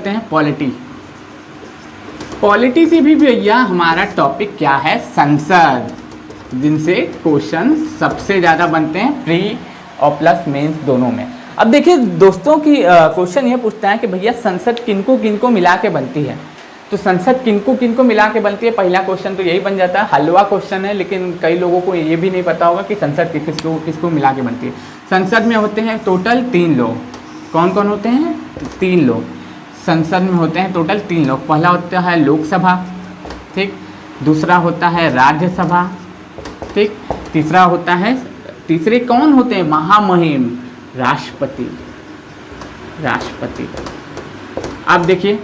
करते हैं polity. Polity से भी भैया हमारा टॉपिक क्या है, संसद, जिनसे क्वेश्चन सबसे ज़्यादा बनते हैं प्री और प्लस मेंस दोनों में। अब देखिए दोस्तों की क्वेश्चन ये पूछता है कि भैया संसद किनको किनको मिला के बनती है। तो संसद किनको किनको मिला के बनती है, पहला क्वेश्चन तो यही बन जाता है। हलवा क्वेश्चन है, लेकिन कई लोगों को ये भी नहीं पता होगा कि संसद किसको किसको मिला के बनती है। संसद में होते हैं टोटल 3 लोग। कौन कौन होते हैं? 3 लोग। संसद में होते हैं टोटल 3 लोग। पहला होता है लोकसभा, ठीक, दूसरा होता है राज्यसभा, ठीक, तीसरा होता है, तीसरे कौन होते हैं? महामहिम राष्ट्रपति। राष्ट्रपति। अब देखिए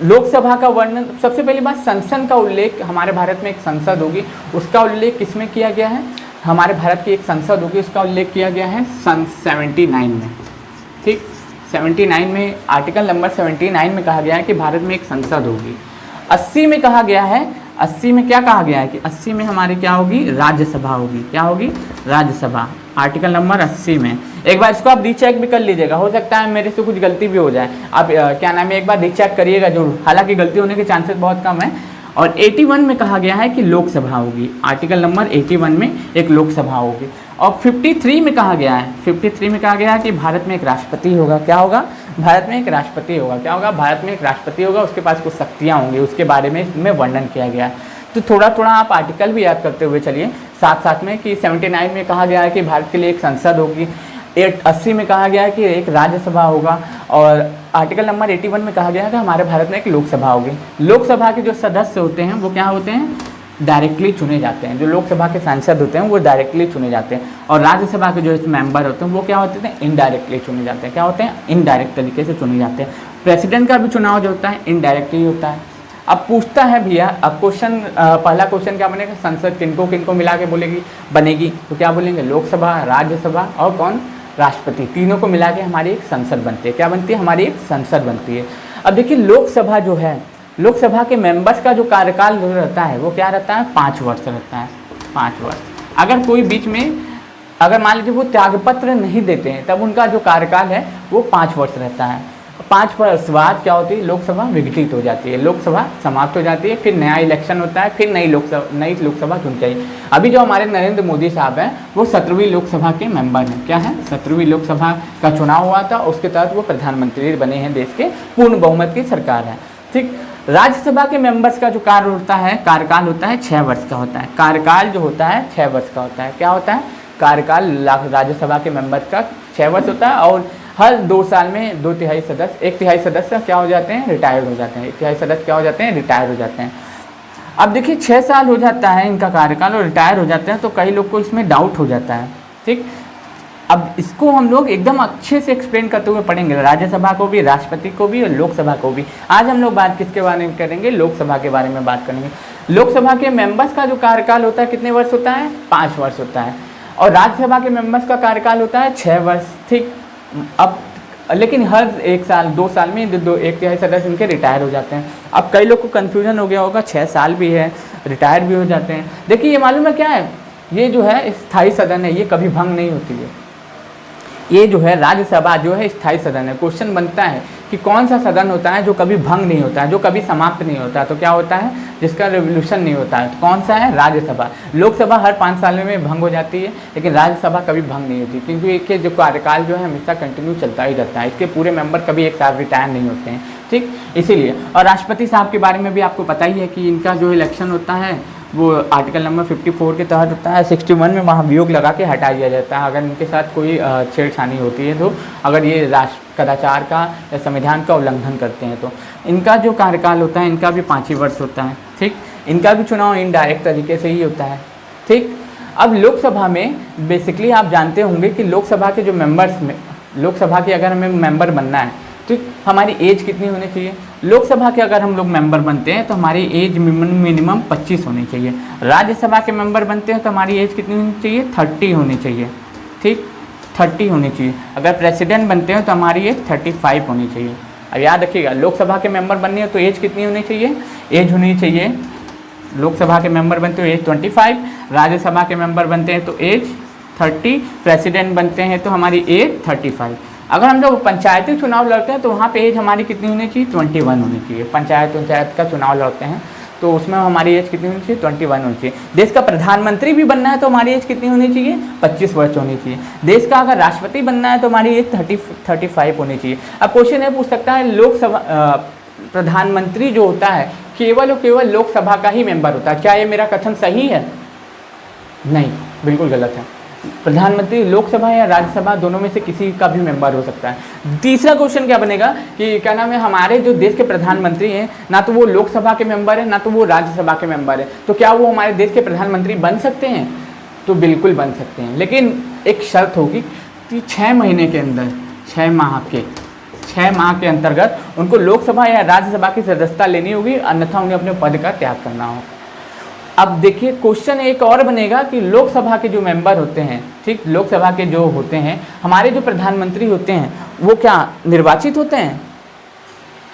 लोकसभा का वर्णन, सबसे पहली बात संसद का उल्लेख, हमारे भारत में एक संसद होगी, उसका उल्लेख किसमें किया गया है? हमारे भारत की एक संसद होगी, उसका उल्लेख किया गया है सन 79 में, ठीक। 79 में आर्टिकल नंबर 79 में कहा गया है कि भारत में एक संसद होगी। 80 में कहा गया है, 80 में क्या कहा गया है कि 80 में हमारी क्या होगी? राज्यसभा होगी। क्या होगी? राज्यसभा। आर्टिकल नंबर 80 में एक बार इसको आप रीचेक भी कर लीजिएगा, हो सकता है मेरे से कुछ गलती भी हो जाए। आप क्या नाम है, एक बार रीचेक करिएगा जरूर, हालांकि गलती होने के चांसेस बहुत कम है। और 81 में कहा गया है कि लोकसभा होगी। आर्टिकल नंबर 81 में एक लोकसभा होगी। और 53 में कहा गया है, 53 में कहा गया है कि भारत में एक राष्ट्रपति होगा। क्या होगा? भारत में एक राष्ट्रपति होगा। क्या होगा? भारत में एक राष्ट्रपति होगा, उसके पास कुछ शक्तियाँ होंगी, उसके बारे में इसमें वर्णन किया गया है। तो थोड़ा थोड़ा आप आर्टिकल भी याद करते हुए चलिए साथ साथ में कि 79 में कहा गया है कि भारत के लिए एक संसद होगी, 80 में कहा गया है कि एक राज्यसभा होगा, और आर्टिकल नंबर 81 में कहा गया है कि हमारे भारत में एक लोकसभा होगी। लोकसभा के जो सदस्य होते हैं वो क्या होते हैं? डायरेक्टली चुने जाते हैं। जो लोकसभा के सांसद होते हैं वो डायरेक्टली चुने जाते हैं, और राज्यसभा के जो मेंबर होते हैं वो क्या होते हैं? इनडायरेक्टली चुने जाते हैं। क्या होते हैं? इनडायरेक्ट तरीके से चुने जाते हैं। प्रेसिडेंट का भी चुनाव जो होता है इनडायरेक्टली होता है। अब पूछता है भैया, अब क्वेश्चन पहला क्वेश्चन क्या बनेगा? संसद किनको किनको मिला के बनेगी, तो क्या बोलेंगे? लोकसभा, राज्यसभा और कौन? राष्ट्रपति। तीनों को मिला के हमारी एक संसद बनती है। क्या बनती है? हमारी एक संसद बनती है। अब देखिए लोकसभा जो है, लोकसभा के मेंबर्स का जो कार्यकाल रहता है वो क्या रहता है? 5 वर्ष रहता है। 5 वर्ष। अगर कोई बीच में, अगर मान लीजिए वो त्यागपत्र नहीं देते हैं, तब उनका जो कार्यकाल है वो 5 वर्ष रहता है। 5 वर्ष बाद क्या होती है? लोकसभा विघटित हो जाती है, लोकसभा समाप्त हो जाती है, फिर नया इलेक्शन होता है, फिर नई लोकसभा चुनती है। अभी जो हमारे नरेंद्र मोदी साहब हैं वो 17वीं लोकसभा के मेंबर हैं। क्या है? 17वीं लोकसभा का चुनाव हुआ था, उसके तहत वो प्रधानमंत्री बने हैं, देश के पूर्ण बहुमत की सरकार है, ठीक। राज्यसभा के मेंबर्स का जो कार्य होता है, कार्यकाल होता है 6 वर्ष का होता है। कार्यकाल जो होता है 6 वर्ष का होता है। क्या होता है? कार्यकाल राज्यसभा के मेंबर्स का 6 वर्ष होता है, और हर 2 साल में 2/3 सदस्य, 1/3 सदस्य क्या हो जाते हैं? रिटायर्ड हो जाते हैं। 1/3 सदस्य क्या हो जाते हैं? रिटायर हो जाते हैं। अब देखिए 6 साल हो जाता है इनका कार्यकाल और रिटायर हो जाते हैं, तो कई लोग को इसमें डाउट हो जाता है, ठीक। अब इसको हम लोग एकदम अच्छे से एक्सप्लेन करते हुए पढ़ेंगे, राज्यसभा को भी, राष्ट्रपति को भी और लोकसभा को भी। आज हम लोग बात किसके बारे में करेंगे? लोकसभा के बारे में बात करेंगे। लोकसभा के मेंबर्स का जो कार्यकाल होता है कितने वर्ष होता है? 5 वर्ष होता है। और राज्यसभा के मेंबर्स का कार्यकाल होता है 6 वर्ष, ठीक। अब लेकिन हर 1 साल 2 साल में 1/3 सदस्य इनके रिटायर हो जाते हैं। अब कई लोग को कन्फ्यूजन हो गया होगा, 6 साल भी है, रिटायर भी हो जाते हैं। देखिए ये मालूम है क्या है? ये जो है स्थायी सदन है, ये कभी भंग नहीं होती है। ये जो है राज्यसभा जो है स्थायी सदन है। क्वेश्चन बनता है कि कौन सा सदन होता है जो कभी भंग नहीं होता है, जो कभी समाप्त नहीं होता है? तो क्या होता है? जिसका रेवोल्यूशन नहीं होता है। तो कौन सा है? राज्यसभा। लोकसभा हर 5 साल में भंग हो जाती है, लेकिन राज्यसभा कभी भंग नहीं होती, क्योंकि इसके जो कार्यकाल जो है हमेशा कंटिन्यू चलता ही रहता है। इसके पूरे मेंबर कभी एक साथ रिटायर नहीं होते हैं, ठीक, इसीलिए। और राष्ट्रपति साहब के बारे में भी आपको पता ही है कि इनका जो इलेक्शन होता है वो आर्टिकल नंबर 54 के तहत होता है। 61 में महाभियोग लगा के हटा दिया जाता है अगर इनके साथ कोई छेड़छानी होती है, तो अगर ये राष्ट्र कदाचार का या संविधान का उल्लंघन करते हैं तो। इनका जो कार्यकाल होता है इनका भी 5 ही वर्ष होता है, ठीक। इनका भी चुनाव इनडायरेक्ट तरीके से ही होता है, ठीक। अब लोकसभा में बेसिकली आप जानते होंगे कि लोकसभा के जो मेंबर्स में, लोकसभा के अगर हमें मेंबर बनना है तो हमारी एज कितनी होनी चाहिए? लोकसभा के अगर हम लोग मेंबर बनते हैं तो हमारी एज मिनिमम 25 होनी चाहिए। राज्यसभा के मेंबर बनते हैं तो हमारी एज कितनी होनी चाहिए? 30 होनी चाहिए, ठीक, 30 होनी चाहिए। अगर प्रेसिडेंट बनते हैं तो हमारी एज 35 होनी चाहिए। अब याद रखिएगा, लोकसभा के मेंबर बननी है तो एज कितनी होनी चाहिए? एज होनी चाहिए, लोकसभा के मेंबर बनते हो एज 25, राज्यसभा के मेंबर बनते हैं तो एज 30, प्रेसिडेंट बनते हैं तो हमारी एज 35। अगर हम लोग पंचायती चुनाव लड़ते हैं तो वहाँ पे एज हमारी कितनी होनी चाहिए, 21 होनी चाहिए। पंचायत का चुनाव लड़ते हैं तो उसमें हमारी एज कितनी होनी चाहिए, 21 होनी चाहिए। देश का प्रधानमंत्री भी बनना है तो हमारी एज कितनी होनी चाहिए, 25 वर्ष होनी चाहिए। देश का अगर राष्ट्रपति बनना है तो हमारी एज 35 होनी चाहिए। अब क्वेश्चन ये पूछ सकता है, लोकसभा प्रधानमंत्री जो होता है केवल और केवल लोकसभा का ही मेंबर होता है, क्या ये मेरा कथन सही है? नहीं, बिल्कुल गलत है। प्रधानमंत्री लोकसभा या राज्यसभा दोनों में से किसी का भी मेंबर हो सकता है। तीसरा क्वेश्चन क्या बनेगा कि क्या नाम है, हमारे जो देश के प्रधानमंत्री हैं ना तो वो लोकसभा के मेंबर है ना तो वो राज्यसभा के मेंबर है, तो क्या वो हमारे देश के प्रधानमंत्री बन सकते हैं? तो बिल्कुल बन सकते हैं, लेकिन एक शर्त होगी कि 6 महीने के अंदर 6 माह के अंतर्गत उनको लोकसभा या राज्यसभा की सदस्यता लेनी होगी, अन्यथा उन्हें अपने पद का त्याग करना होगा। अब देखिए क्वेश्चन एक और बनेगा कि लोकसभा के जो मेंबर होते हैं, ठीक, लोकसभा के जो होते हैं, हमारे जो प्रधानमंत्री होते हैं वो क्या निर्वाचित होते हैं?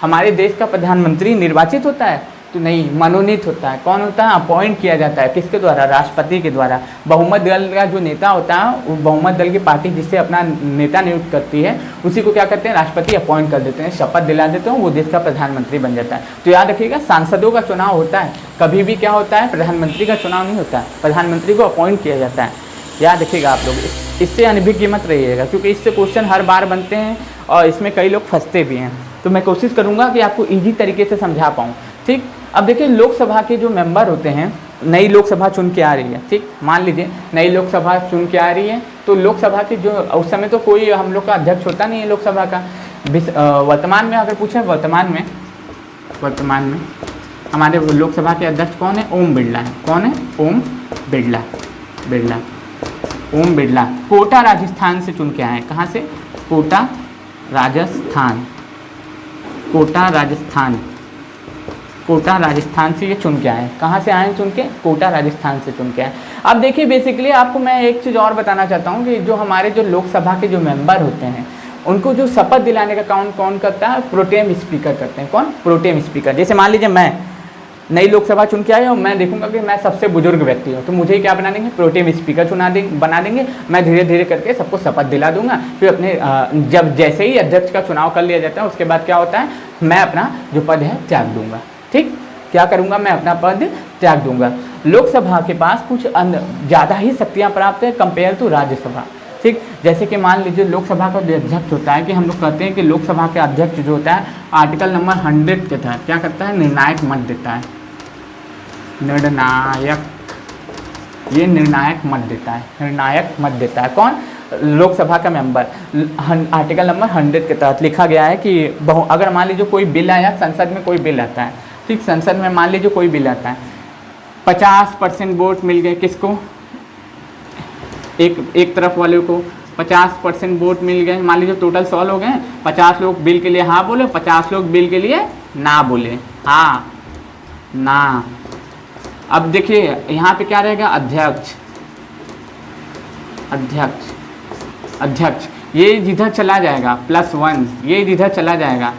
हमारे देश का प्रधानमंत्री निर्वाचित होता है? तो नहीं, मनोनीत होता है। कौन होता है? अपॉइंट किया जाता है। किसके द्वारा? राष्ट्रपति के द्वारा। बहुमत दल का जो नेता होता है, वो बहुमत दल की पार्टी जिससे अपना नेता नियुक्त करती है, उसी को क्या करते हैं, राष्ट्रपति अपॉइंट कर देते हैं, शपथ दिला देते हैं, वो देश का प्रधानमंत्री बन जाता है। तो याद रखिएगा, सांसदों का चुनाव होता है, कभी भी क्या होता है, प्रधानमंत्री का चुनाव नहीं होता है, प्रधानमंत्री को अपॉइंट किया जाता है। याद रखिएगा आप लोग, इससे अनभिज्ञ मत रहिएगा, क्योंकि इससे क्वेश्चन हर बार बनते हैं और इसमें कई लोग फंसते भी हैं। तो मैं कोशिश करूँगा कि आपको ईजी तरीके से समझा पाऊँ, ठीक। अब देखिए लोकसभा के जो मेंबर होते हैं, नई लोकसभा चुन के आ रही है, ठीक, मान लीजिए नई लोकसभा चुन के आ रही है, तो लोकसभा की जो उस समय तो कोई हम लोग का अध्यक्ष होता नहीं है लोकसभा का। वर्तमान में अगर पूछें, वर्तमान में हमारे लोकसभा के अध्यक्ष कौन है? ओम बिरला है। कौन है? ओम बिरला कोटा राजस्थान से चुन के आए हैं। कहाँ से? कोटा राजस्थान से ये चुन के आए हैं। कहाँ से आए हैं चुन के? कोटा राजस्थान से चुन के आए। अब देखिए बेसिकली आपको मैं एक चीज़ और बताना चाहता हूँ कि जो हमारे जो लोकसभा के जो मेंबर होते हैं उनको जो शपथ दिलाने का काम कौन करता है? प्रोटेम स्पीकर करते हैं। कौन? Pro tem speaker. जैसे मान लीजिए मैं नई लोकसभा चुन के आया और मैं देखूंगा कि मैं सबसे बुजुर्ग व्यक्ति हूँ, तो मुझे क्या बना देंगे? प्रोटेम स्पीकर बना देंगे। मैं धीरे धीरे करके सबको शपथ दिला दूंगा। फिर अपने जब जैसे ही अध्यक्ष का चुनाव कर लिया जाता है उसके बाद क्या होता है, मैं अपना जो पद है त्याग दूंगा। ठीक, क्या करूंगा? मैं अपना पद त्याग दूंगा। लोकसभा के पास कुछ ज़्यादा ही शक्तियाँ प्राप्त है कंपेयर टू राज्यसभा। ठीक, जैसे कि मान लीजिए लोकसभा का जो अध्यक्ष होता है, कि हम लोग कहते हैं कि लोकसभा के अध्यक्ष जो होता है आर्टिकल नंबर 100 के तहत क्या करता है? निर्णायक मत देता है। ये निर्णायक मत देता है। कौन? लोकसभा का मेंबर। आर्टिकल नंबर 100 के तहत लिखा गया है कि अगर मान लीजिए कोई बिल आया, संसद में कोई बिल आता है, ठीक, संसद में मान लीजिए कोई बिल आता है, 50% वोट मिल गए किसको? एक तरफ वाले को 50% वोट मिल गए। मान लीजिए टोटल 100 लोग हैं, 50 लोग बिल के लिए हाँ बोले, 50 लोग बिल के लिए ना बोले, हाँ ना। अब देखिए यहाँ पे क्या रहेगा? अध्यक्ष ये जिधर चला जाएगा +1, ये जिधर चला जाएगा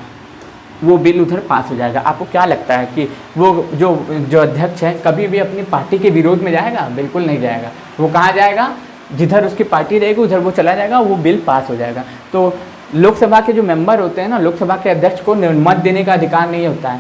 वो बिल उधर पास हो जाएगा। आपको क्या लगता है कि वो जो अध्यक्ष है कभी भी अपनी पार्टी के विरोध में जाएगा? बिल्कुल नहीं जाएगा। वो कहाँ जाएगा? जिधर उसकी पार्टी रहेगी उधर वो चला जाएगा, वो बिल पास हो जाएगा। तो लोकसभा के जो मेंबर होते हैं ना, लोकसभा के अध्यक्ष को मत देने का अधिकार नहीं होता है।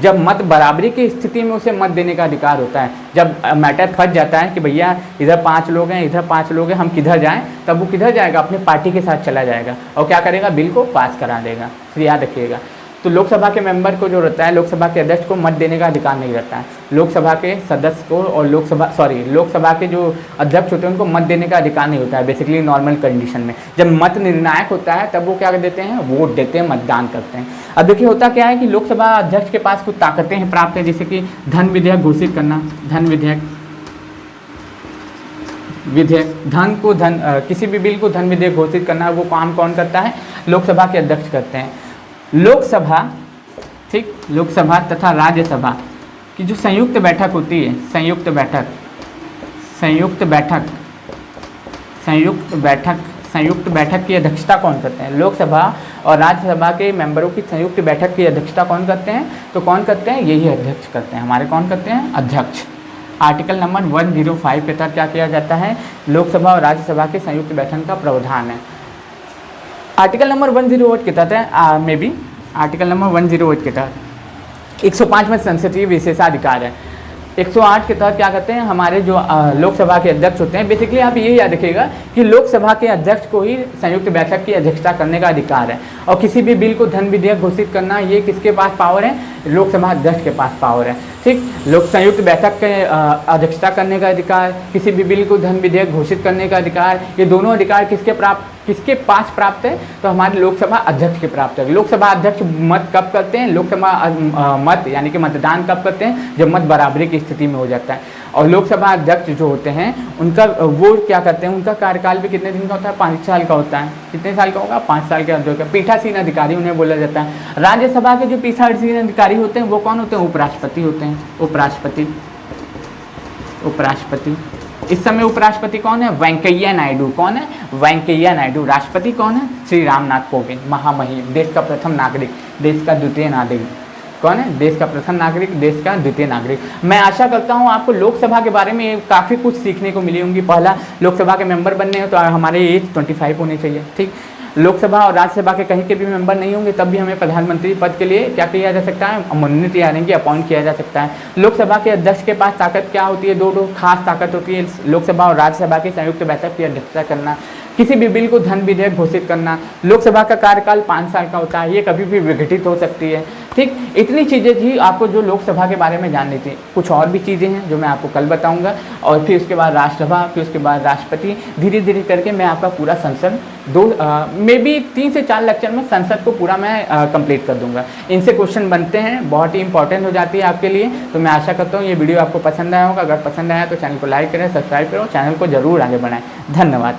जब मत बराबरी की स्थिति में उसे मत देने का अधिकार होता है। जब मैटर फंस जाता है कि भैया इधर 5 लोग हैं, इधर 5 लोग हैं, हम किधर जाएं, तब वो किधर जाएगा? अपनी पार्टी के साथ चला जाएगा और क्या करेगा? बिल को पास करा देगा। तो याद रखिएगा, तो लोकसभा के मेंबर को जो रहता है, लोकसभा के अध्यक्ष को मत देने का अधिकार नहीं रहता है। लोकसभा के सदस्य को और लोकसभा के जो अध्यक्ष होते हैं उनको मत देने का अधिकार नहीं होता है बेसिकली नॉर्मल कंडीशन में। जब मत निर्णायक होता है तब वो क्या कर देते हैं? वोट देते हैं, मतदान करते हैं। अब देखिए होता क्या है कि लोकसभा अध्यक्ष के पास कुछ ताकतें हैं प्राप्त है, जैसे कि धन विधेयक घोषित करना। किसी भी बिल को धन विधेयक घोषित करना, वो काम कौन करता है? लोकसभा के अध्यक्ष करते हैं। लोकसभा तथा राज्यसभा की जो संयुक्त बैठक होती है, संयुक्त बैठक की अध्यक्षता कौन करते हैं? लोकसभा और राज्यसभा के मेंबरों की संयुक्त बैठक की अध्यक्षता कौन करते हैं? तो कौन करते हैं? यही अध्यक्ष करते हैं। हमारे कौन करते हैं? अध्यक्ष। आर्टिकल नंबर 105 के तहत क्या किया जाता है? लोकसभा और राज्यसभा के संयुक्त बैठक का प्रावधान है। आर्टिकल नंबर 108 के तहत मे बी आर्टिकल नंबर 108 के तहत 105 में संसदीय विशेषाधिकार है। 108 के तहत क्या करते हैं, हमारे जो लोकसभा के अध्यक्ष होते हैं, बेसिकली आप ये याद रखिएगा कि लोकसभा के अध्यक्ष को ही संयुक्त बैठक की अध्यक्षता करने का अधिकार है, और किसी भी बिल को धन विधेयक घोषित करना ये किसके पास पावर है, लोकसभा अध्यक्ष के पास पावर है। ठीक, लोक संयुक्त बैठक के अध्यक्षता करने का अधिकार, किसी भी बिल को धन विधेयक घोषित करने का अधिकार, ये दोनों अधिकार किसके पास प्राप्त है, तो हमारे लोकसभा अध्यक्ष के प्राप्त है। लोकसभा अध्यक्ष मत कब करते हैं, लोकसभा मत यानी कि मतदान कब करते हैं, जब मत बराबरी की स्थिति में हो जाता है। और लोकसभा अध्यक्ष जो होते हैं उनका वो क्या करते हैं, उनका कार्यकाल भी कितने दिन का होता है, 5 साल का होता है। कितने साल का होगा, 5 साल के अध्यक्ष, पीठासीन अधिकारी उन्हें बोला जाता है। राज्यसभा के जो पीठासीन अधिकारी होते हैं वो कौन होते हैं, उपराष्ट्रपति होते हैं। उपराष्ट्रपति इस समय उपराष्ट्रपति कौन है, वेंकैया नायडू। कौन है, वेंकैया नायडू। राष्ट्रपति कौन है, श्री रामनाथ कोविंद, महामहिम, देश का प्रथम नागरिक, देश का द्वितीय नागरिक। कौन है, देश का प्रथम नागरिक, देश का द्वितीय नागरिक। मैं आशा करता हूँ आपको लोकसभा के बारे में काफ़ी कुछ सीखने को मिली होंगी। पहला, लोकसभा के मेंबर बनने हो तो हमारे एज 25 होनी चाहिए। ठीक, लोकसभा और राज्यसभा के कहीं के भी मेंबर नहीं होंगे तब भी हमें प्रधानमंत्री पद के लिए क्या किया जा सकता है, मनोनीत यानी कि अपॉइंट किया जा सकता है। लोकसभा के अध्यक्ष के पास ताकत क्या होती है, दो खास ताकत होती है, लोकसभा और राज्यसभा की संयुक्त बैठक की अध्यक्षता करना, किसी भी बिल को धन विधेयक घोषित करना। लोकसभा का कार्यकाल 5 साल का होता है, ये कभी भी विघटित हो सकती है। ठीक, इतनी चीज़ें थी आपको जो लोकसभा के बारे में जाननी थी। कुछ और भी चीज़ें हैं जो मैं आपको कल बताऊंगा, और फिर उसके बाद राज्यसभा, फिर उसके बाद राष्ट्रपति, धीरे धीरे करके मैं आपका पूरा संसद मे बी 3 से 4 लेक्चर में संसद को पूरा मैं कंप्लीट कर दूंगा। इनसे क्वेश्चन बनते हैं, बहुत ही इंपॉर्टेंट हो जाती है आपके लिए। तो मैं आशा करता हूँ ये वीडियो आपको पसंद आया होगा। अगर पसंद आया तो चैनल को लाइक करें, सब्सक्राइब करो, चैनल को जरूर आगे बढ़ाएं। धन्यवाद।